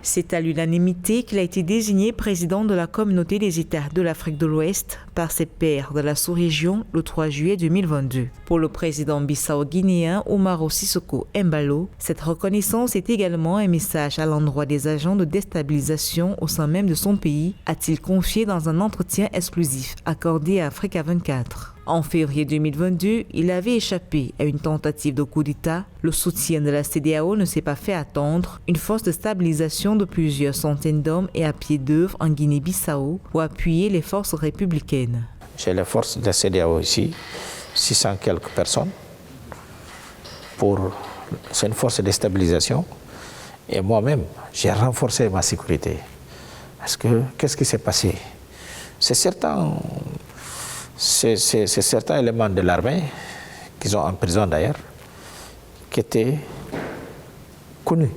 C'est à l'unanimité qu'il a été désigné président de la Communauté des États de l'Afrique de l'Ouest par ses pairs de la sous-région le 3 juillet 2022. Pour le président bissau-guinéen Umaro Sissoco Embalo, cette reconnaissance est également un message à l'endroit des agents de déstabilisation au sein même de son pays, a-t-il confié dans un entretien exclusif accordé à Africa 24. En février 2022, il avait échappé à une tentative de coup d'État. Le soutien de la CEDEAO ne s'est pas fait attendre. Une force de stabilisation de plusieurs centaines d'hommes est à pied d'œuvre en Guinée-Bissau pour appuyer les forces républicaines. J'ai les forces de la CEDEAO ici, 600 quelques personnes. C'est une force de stabilisation. Et moi-même, j'ai renforcé ma sécurité. Parce que, qu'est-ce qui s'est passé? C'est certains éléments de l'armée, qu'ils ont en prison d'ailleurs, qui étaient connus.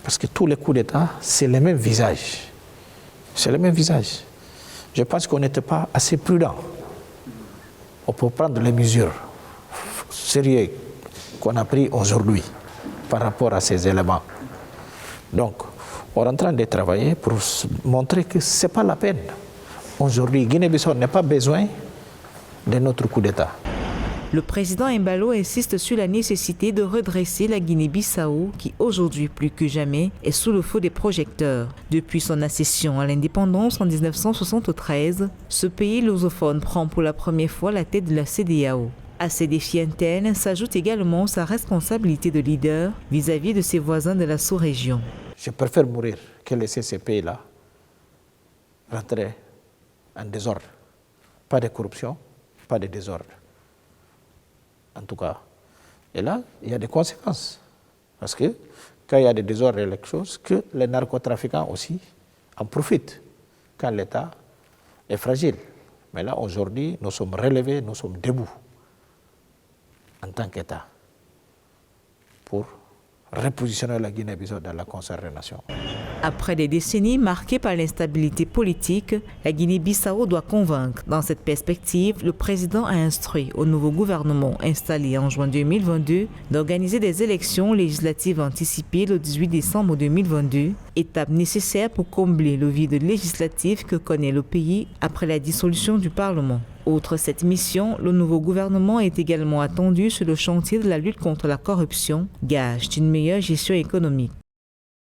Parce que tous les coups d'État, c'est le même visage. C'est le même visage. Je pense qu'on n'était pas assez prudent. On peut prendre les mesures sérieuses qu'on a prises aujourd'hui par rapport à ces éléments. Donc, on est en train de travailler pour montrer que ce n'est pas la peine. Aujourd'hui, Guinée-Bissau n'a pas besoin de notre coup d'État. Le président Embalo insiste sur la nécessité de redresser la Guinée-Bissau qui, aujourd'hui plus que jamais, est sous le feu des projecteurs. Depuis son accession à l'indépendance en 1973, ce pays lusophone prend pour la première fois la tête de la CEDEAO. À ces défis internes s'ajoute également sa responsabilité de leader vis-à-vis de ses voisins de la sous-région. Je préfère mourir que laisser ces pays-là rentrer en désordre. Pas de corruption, pas de désordre. En tout cas. Et là, il y a des conséquences. Parce que quand il y a des désordres et quelque chose, que les narcotrafiquants aussi en profitent quand l'État est fragile. Mais là, aujourd'hui, nous sommes relevés, nous sommes debout en tant qu'État pour repositionner la Guinée-Bissau dans la concert des nations. Après des décennies marquées par l'instabilité politique, la Guinée-Bissau doit convaincre. Dans cette perspective, le président a instruit au nouveau gouvernement installé en juin 2022 d'organiser des élections législatives anticipées le 18 décembre 2022, étape nécessaire pour combler le vide législatif que connaît le pays après la dissolution du Parlement. Outre cette mission, le nouveau gouvernement est également attendu sur le chantier de la lutte contre la corruption, gage d'une meilleure gestion économique.